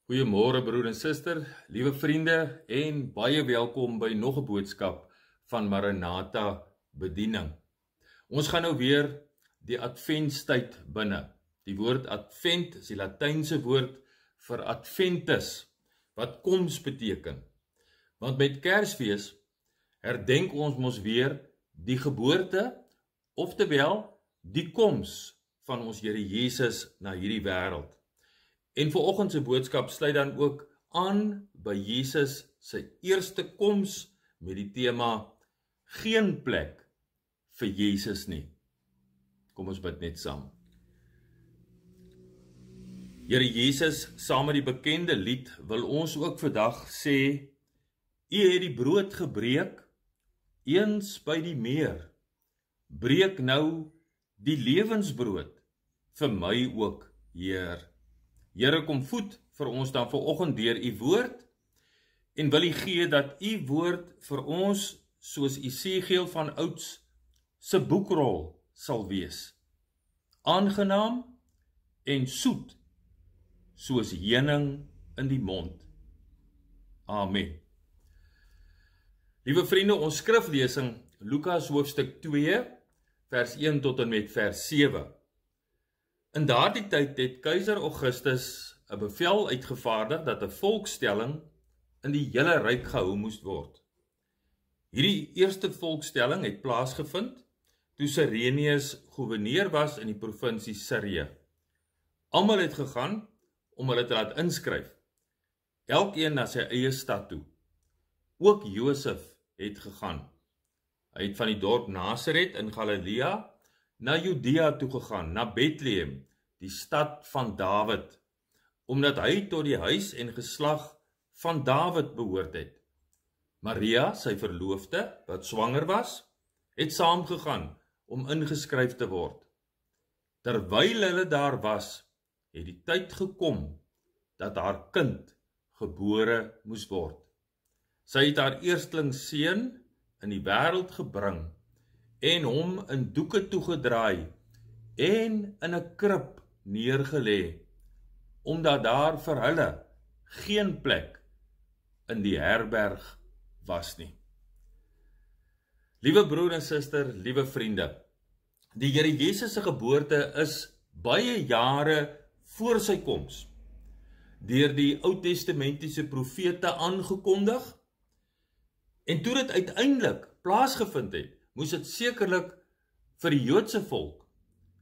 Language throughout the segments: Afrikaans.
Goeiemôre broer en suster, liewe vriende en baie welkom by nog 'n boodskap van Maranatha bediening. Ons gaan nou weer die adventstyd binne. Die woord advent is die Latynse woord vir adventus, wat koms beteken. Want met Kersfees herdenk ons mos weer die geboorte, oftewel die koms van ons Here Jesus na hierdie wêreld. En vanoggend se boodskap sluit dan ook aan by Jesus se eerste koms met die tema geen plek vir Jesus nie. Kom ons bid net saam. Here Jesus, saam met die bekende lied wil ons ook vandag sê, U het die brood gebreek, eens by die meer. Breek nou die lewensbrood vir my ook, Heer. Here, kom voed vir ons dan vanoggend deur U woord en wil U gee dat U woord vir ons soos Esegiel van ouds se boekrol sal wees. Aangenaam en soet soos heuning in die mond. Amen. Liewe vriende, ons skriflesing Lukas hoofstuk 2 vers 1 tot en met vers 7. In daardie tyd het keiser Augustus 'n bevel uitgevaardig dat 'n volkstelling in die hele ryk gehou moes word. Hierdie eerste volkstelling het plaasgevind toe Cyrenius goewerneur was in die provinsie Sirië. Almal het gegaan om hulle te laat inskryf, elkeen na sy eie stad toe. Ook Josef het gegaan. Hy het van die dorp Nasaret in Galilea na Judea toe gegaan, na Bethlehem, die stad van Dawid, omdat hy tot die huis en geslag van Dawid behoort het. Maria, sy verloofde, wat swanger was, het saamgegaan om ingeskryf te word. Terwyl hulle daar was, het die tyd gekom dat haar kind gebore moes word. Sy het haar eersteling seun in die wêreld gebring en hom in doeke toegedraai en in 'n krib neergelê, omdat daar vir hulle geen plek in die herberg was nie. Liewe broer en suster, liewe vriende, die Here Jesus se geboorte is baie jare voor sy koms deur die Ou Testamentiese profete aangekondig, en toe dit uiteindelik plaasgevind het, moes dit sekerlik vir die Joodse volk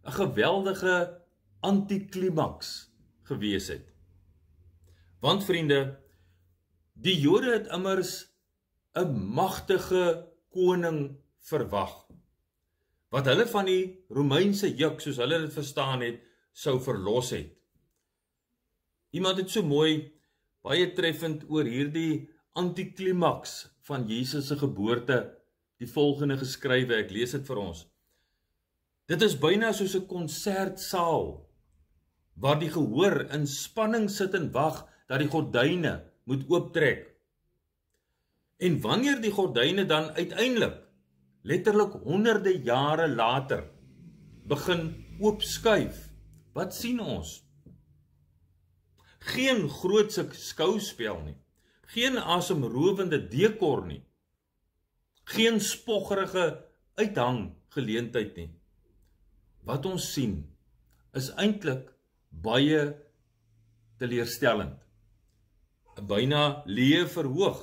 'n geweldige antiklimaks gewees het. Want vriende, die Jode het immers 'n magtige koning verwag, wat hulle van die Romeinse juk, soos hulle dit verstaan het, sou verlos het. Iemand het so mooi, baie treffend oor hierdie antiklimaks van Jesus se geboorte die volgende geskrywe, ek lees dit vir ons. Dit is byna soos 'n konsertsaal, waar die gehoor in spanning sit en wag dat die gordyne moet ooptrek. En wanneer die gordyne dan uiteindelik, letterlik honderde jare later, begin oopskuif, wat sien ons? Geen grootse skouspel nie, geen asemrowende dekor nie, geen spoggerige uithanggeleentheid nie. Wat ons sien, is eintlik baie teleurstellend. 'n byna leë verhoog,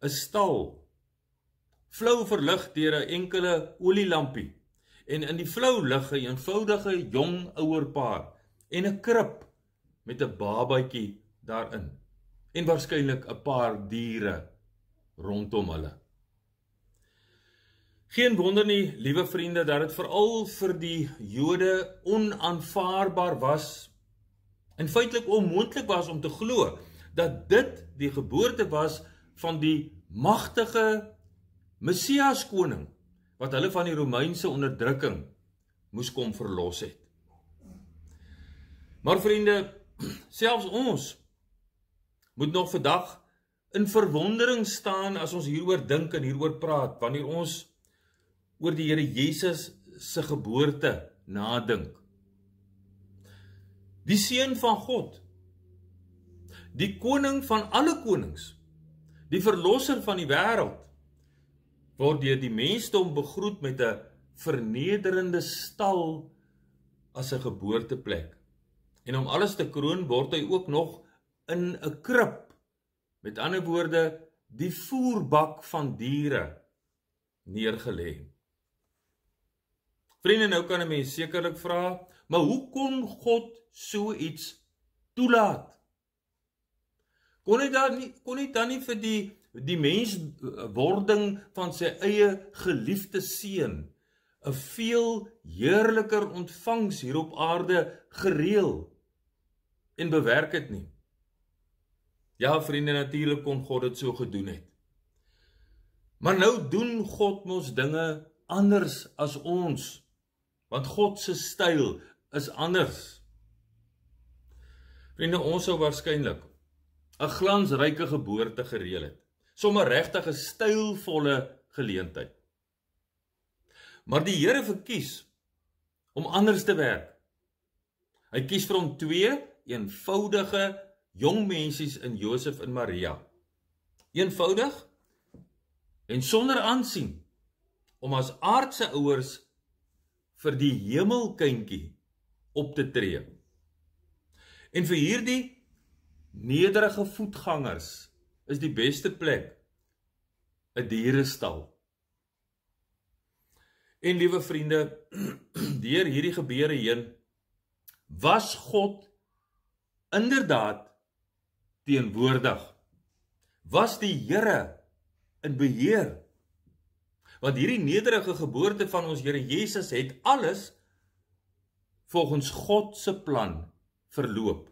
'n stal, flou verlig deur 'n enkele olielampie, en in die flou lig 'n eenvoudige jong ouerpaar en 'n krib met 'n babatjie daarin, en waarskynlik 'n paar diere rondom hulle. Geen wonder nie, liewe vriende, dat dit veral vir die Jode onaanvaarbaar was en feitelik onmoontlik was om te glo dat dit die geboorte was van die magtige Messias koning wat hulle van die Romeinse onderdrukking moes kom verlos het. Maar vriende, selfs ons moet nog vandag in verwondering staan as ons hieroor dink en hieroor praat, wanneer ons oor die Here Jesus se geboorte nadink. Die Seun van God, die koning van alle konings, die verlosser van die wêreld, word deur die mensdom begroet met 'n vernederende stal as 'n geboorteplek. En om alles te kroon word hy ook nog in 'n krib, met ander woorde, die voerbak van diere, neergelê. Vriende, nou kan 'n mens sekerlik vra, maar hoe kon God so iets toelaat? Kon hy dan nie vir die menswording van sy eie geliefde seun 'n veel heerliker ontvangs hier op aarde gereël en bewerk het nie? Ja, vriende, natuurlik kon God dit so gedoen het. Maar nou doen God mos dinge anders as ons, want God se styl is anders. Vriende, ons sou waarskynlik 'n glansryke geboorte gereël het, sommer regtig 'n stylvolle geleentheid. Maar die Here verkies om anders te werk. Hy kies vir hom 2 eenvoudige jong mensies in Josef en Maria. Eenvoudig en sonder aansien om as aardse ouers vir die hemelkindjie op te tree. En vir hierdie nederige voetgangers is die beste plek 'n dierestal. En liewe vriende, deur hierdie gebeure heen was God inderdaad teenwoordig. Was die Here in beheer? Want hierdie nederige geboorte van ons Here Jesus het alles volgens God se plan verloop.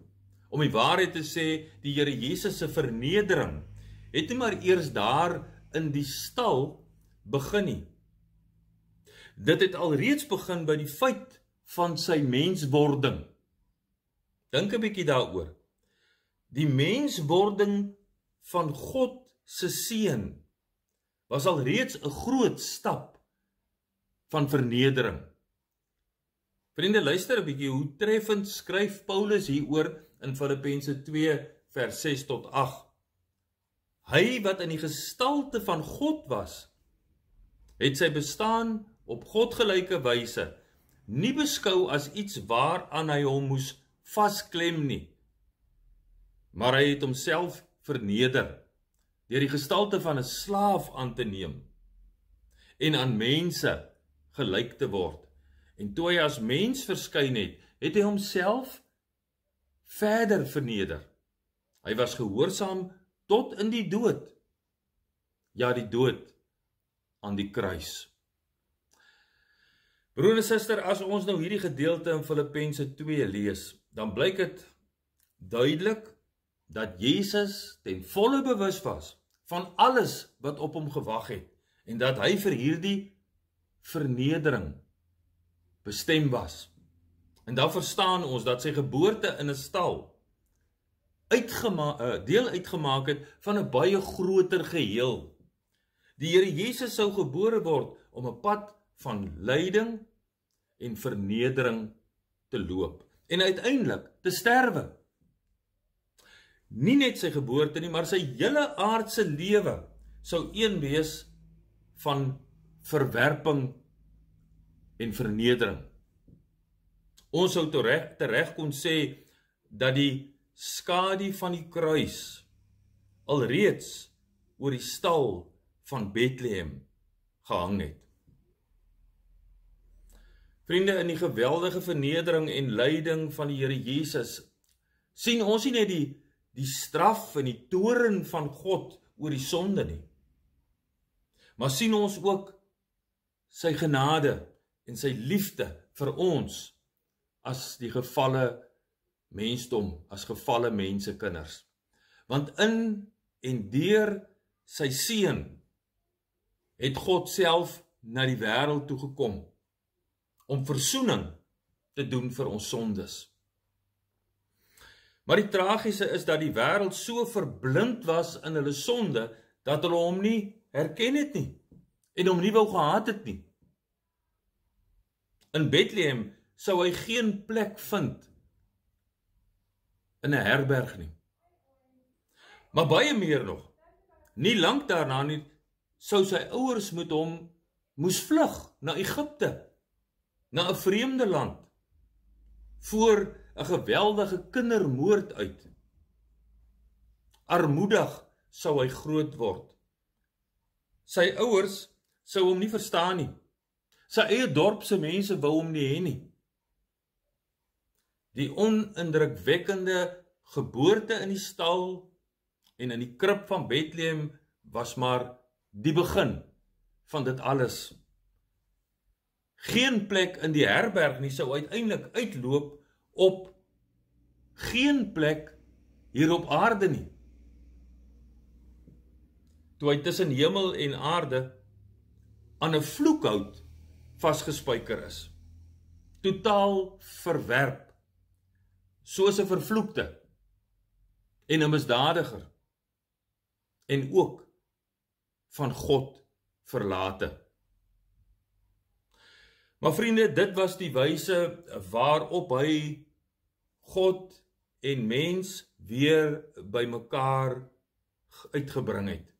Om die waarheid te sê, die Here Jesus se vernedering het nie maar eers daar in die stal begin nie. Dit het alreeds begin by die feit van sy menswording. Dink 'n bietjie daaroor. Die menswording van God se seun was alreeds 'n groot stap van vernedering. Vriende, luister 'n bietjie hoe treffend skryf Paulus hieroor in Filippense 2 vers 6 tot 8. Hy wat in die gestalte van God was, het sy bestaan op godgelyke wyse nie beskou as iets waaraan hy hom moes vasklem nie, maar hy het homself verneder deur die gestalte van 'n slaaf aan te neem en aan mense gelyk te word. En toe hy as mens verskyn het, het hy homself verder verneder. Hy was gehoorsaam tot in die dood. Ja, die dood aan die kruis. Broer en suster, as ons nou hierdie gedeelte in Filippense 2 lees, dan blyk dit duidelik dat Jesus ten volle bewus was van alles wat op hom gewag het en dat hy vir hierdie vernedering bestem was. En dan verstaan ons dat sy geboorte in 'n stal deel uitgemaak het van 'n baie groter geheel. Die Here Jesus sou gebore word om 'n pad van lyding en vernedering te loop en uiteindelik te sterwe. Nie net sy geboorte nie, maar sy hele aardse lewe sou een wees van verwerping en vernedering. Ons sou tereg kon sê dat die skadu van die kruis alreeds oor die stal van Bethlehem gehang het. Vriende, in die geweldige vernedering en lyding van die Here Jesus sien ons nie net die straf en die toorn van God oor die sonde nie, maar sien ons ook sy genade en sy liefde vir ons as die gevalle mensdom, as gevalle mensekinders. Want in en deur sy seun het God self na die wêreld toe gekom om versoening te doen vir ons sondes. Maar die tragiese is dat die wêreld so verblind was in hulle sonde dat hulle hom nie herken het nie en hom nie wou gehaat het nie. In Bethlehem sou hy geen plek vind in 'n herberg nie. Maar baie meer nog. Nie lank daarna nie, sou sy ouers met hom moes vlug na Egipte, na 'n vreemde land, voor 'n geweldige kindermoord uit. Armoedig sou hy groot word. Sy ouers sou hom nie verstaan nie. Sy eie dorpse mense wou hom nie hê nie. Die onindrukwekkende geboorte in die stal en in die krib van Bethlehem was maar die begin van dit alles. Geen plek in die herberg nie sou uiteindelik uitloop op geen plek hier op aarde nie. Toe hy tussen hemel en aarde aan 'n vloekhout vasgespijker is. Totaal verwerp, soos 'n vervloekte en 'n misdadiger en ook van God verlate. Maar vriende, dit was die wyse waarop hy God en mens weer bymekaar uitgebring het.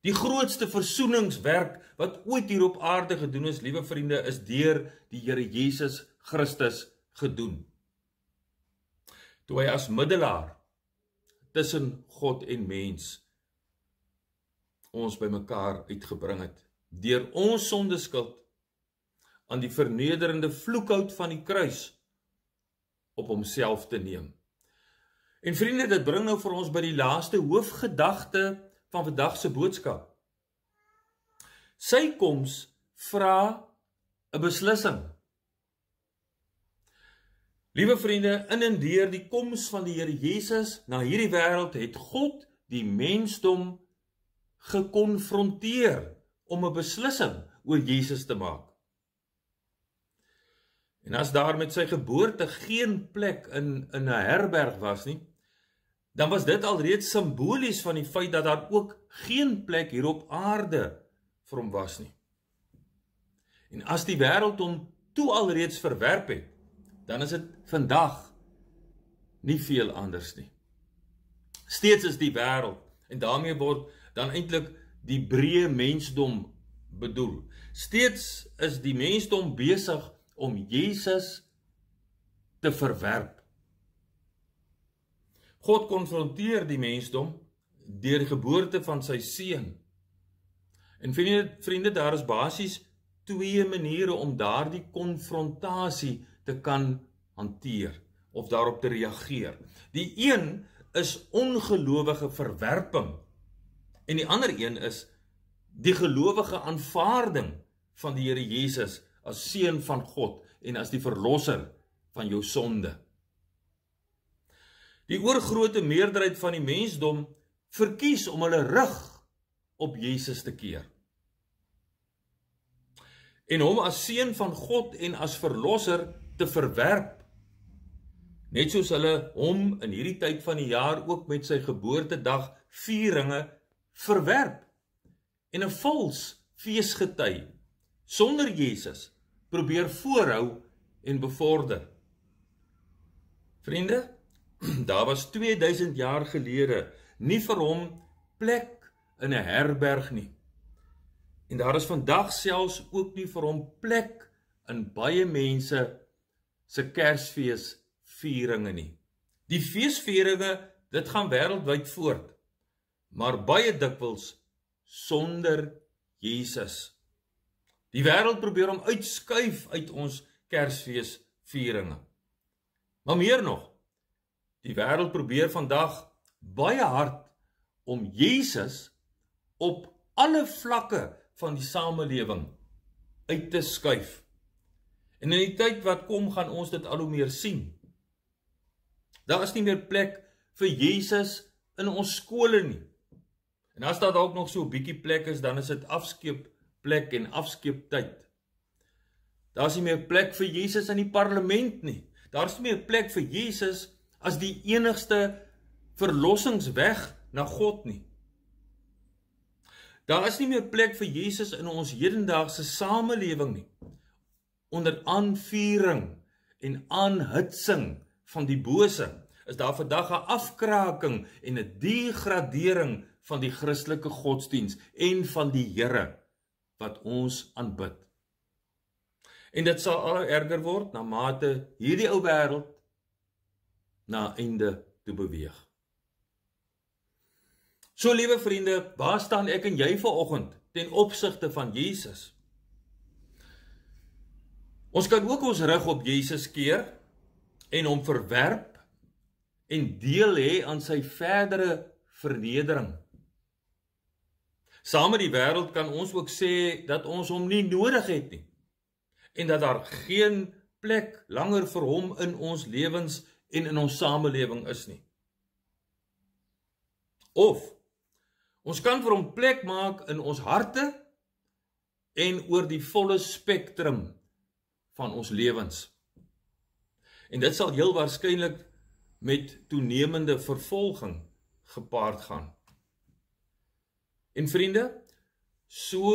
Die grootste versoeningswerk wat ooit hier op aarde gedoen is, liewe vriende, is deur die Here Jesus Christus gedoen. Toe hy as middelaar tussen God en mens ons bymekaar uitgebring het, deur ons sondeskuld aan die vernederende vloekhout van die kruis op homself te neem. En vriende, dit bring nou vir ons by die laaste hoofgedagte van vandag se boodskap. Sy koms vra 'n beslissing. Liewe vriende, in en deur die koms van die Here Jesus na hierdie wêreld het God die mensdom gekonfronteer om 'n beslissing oor Jesus te maak. En as daar met sy geboorte geen plek in 'n herberg was nie, dan was dit alreeds simbolies van die feit dat daar ook geen plek hier op aarde vir hom was nie. En as die wêreld hom toe alreeds verwerp het, dan is dit vandag nie veel anders nie. Steeds is die wêreld, en daarmee word dan eintlik die breë mensdom bedoel. Steeds is die mensdom besig om Jesus te verwerp. God konfronteer die mensdom deur die geboorte van sy seun. En vriende, daar is basies twee maniere om daardie konfrontasie te kan hanteer of daarop te reageer. Die een is ongelowige verwerping en die ander een is die gelowige aanvaarding van die Here Jesus as seun van God en as die verlosser van jou sonde. Die oorgrootste meerderheid van die mensdom verkies om hulle rug op Jesus te keer. En hom as seun van God en as verlosser te verwerp. Net soos hulle hom in hierdie tyd van die jaar ook met sy geboortedag vieringe verwerp. En 'n vals feesgety sonder Jesus probeer voorhou en bevorder. Vriende, daar was 2000 jaar gelede nie vir hom plek in 'n herberg nie. En daar is vandag selfs ook nie vir hom plek in baie mense se Kersfeesvieringe nie. Die feesvieringe, dit gaan wêreldwyd voort, maar baie dikwels sonder Jesus. Die wêreld probeer hom uitskuif uit ons Kersfeesvieringe. Maar meer nog, die wêreld probeer vandag baie hard om Jesus op alle vlakke van die samelewing uit te skuif. En in die tyd wat kom, gaan ons dit al hoe meer sien. Daar is nie meer plek vir Jesus in ons skole nie. En as daar dalk nog so 'n bietjie plek is, dan is dit afskeepplek en afskeeptyd. Daar is nie meer plek vir Jesus in die parlement nie. Daar is nie meer plek vir Jesus as die enigste verlossingsweg na God nie. Daar is nie meer plek vir Jesus in ons hedendaagse samelewing nie. Onder aanvuring en aanhitsing van die bose, is daar vandag 'n afkraking en 'n degradering van die Christelike godsdiens en van die Here wat ons aanbid. En dit sal al erger word na mate hierdie ou wêreld na einde toe beweeg. So, liewe vriende, waar staan ek en jy vanoggend ten opsigte van Jesus? Ons kan ook ons rug op Jesus keer en hom verwerp en deel hê aan sy verdere vernedering. Saam met die wêreld kan ons ook sê dat ons hom nie nodig het nie en dat daar geen plek langer vir hom in ons lewens en in ons samelewing is nie. Of ons kan vir hom plek maak in ons harte en oor die volle spektrum van ons lewens. En dit sal heel waarskynlik met toenemende vervolging gepaard gaan. En vriende, so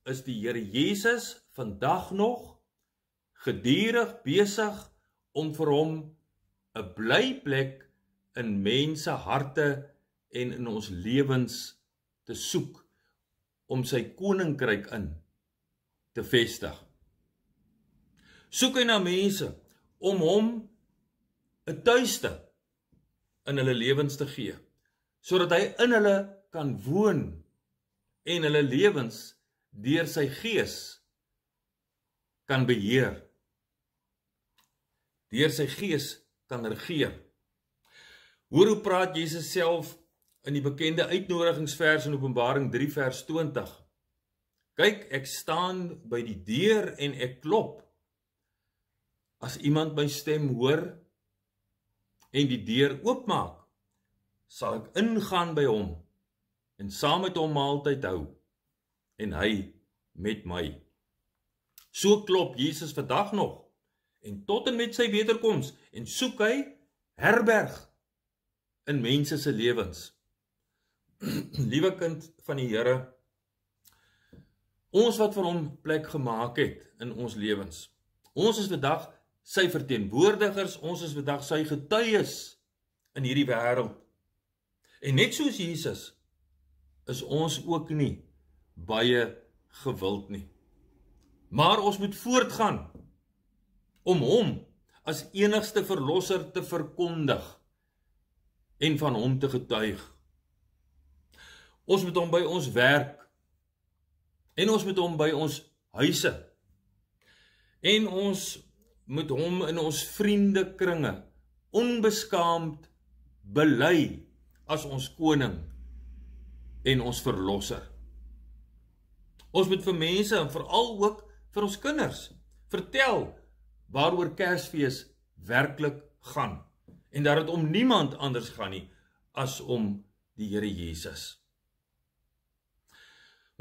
is die Here Jesus vandag nog gedurig besig om vir hom 'n blyplek in mense harte en in ons lewens te soek, om sy koninkryk in te vestig. Soek hy na mense om hom 'n tuiste in hulle lewens te gee, sodat hy in hulle kan woon en hulle lewens deur sy gees kan beheer, deur sy gees kan regeer. Hoor hoe praat Jesus self in die bekende uitnodigingsvers in Openbaring 3 vers 20. Kyk, ek staan by die deur en ek klop. As iemand my stem hoor en die deur oopmaak, sal ek ingaan by hom en saam met hom maaltyd hou en hy met my. So klop Jesus vandag nog en tot en met sy wederkoms en soek hy herberg in mense se lewens. Liewe kind van die Here, ons wat vir hom plek gemaak het in ons lewens. Ons is vandag sy verteenwoordigers, ons is vandag sy getuies in hierdie wêreld. En net soos Jesus is ons ook nie baie gewild nie. Maar ons moet voortgaan om hom as enigste verlosser te verkondig en van hom te getuig. Ons moet hom by ons werk en ons moet hom by ons huise en ons moet hom in ons vriendekringe onbeskaamd bely as ons koning en ons verlosser. Ons moet vir mense en veral ook vir ons kinders vertel waaroor Kersfees werklik gaan en dat dit om niemand anders gaan nie as om die Here Jesus.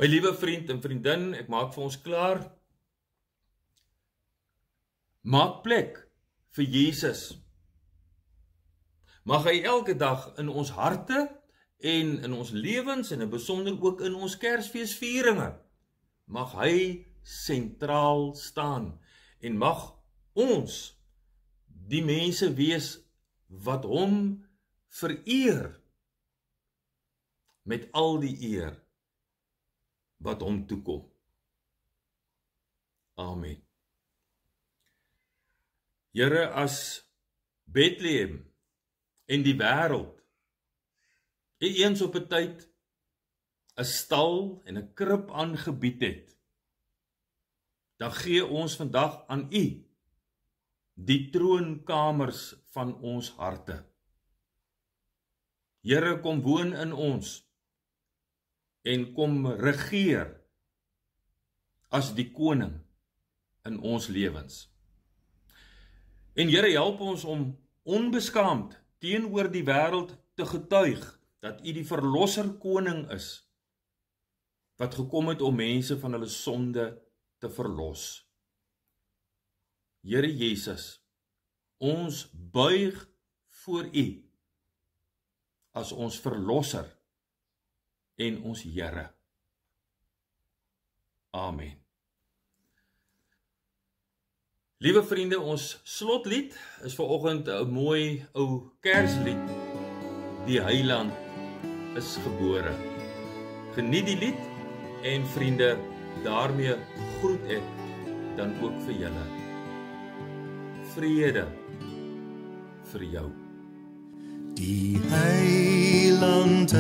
My liewe vriend en vriendin, ek maak vir ons klaar. Maak plek vir Jesus. Mag hy elke dag in ons harte en in ons lewens en in besonder ook in ons Kersfeesvieringe, mag hy sentraal staan en mag ons die mense wees wat hom vereer met al die eer wat hom toekom. Amen. Here, as Bethlehem en die wêreld eens op 'n tyd 'n stal en 'n krib aangebied het, dan gee ons vandag aan U die troonkamers van ons harte. Here, kom woon in ons en kom regeer as die koning in ons lewens. En Here, help ons om onbeskaamd teenoor die wêreld te getuig dat U die verlosser koning is, wat gekom het om mense van hulle sonde te verlos. Here Jesus, ons buig voor U as ons verlosser en ons Here. Amen. Liewe vriende, ons slotlied is vanoggend 'n mooi ou Kerslied. Die Heiland is gebore. Geniet die lied en vriende, daarmee groet ek dan ook vir julle. Vrede vir jou. Die Heiland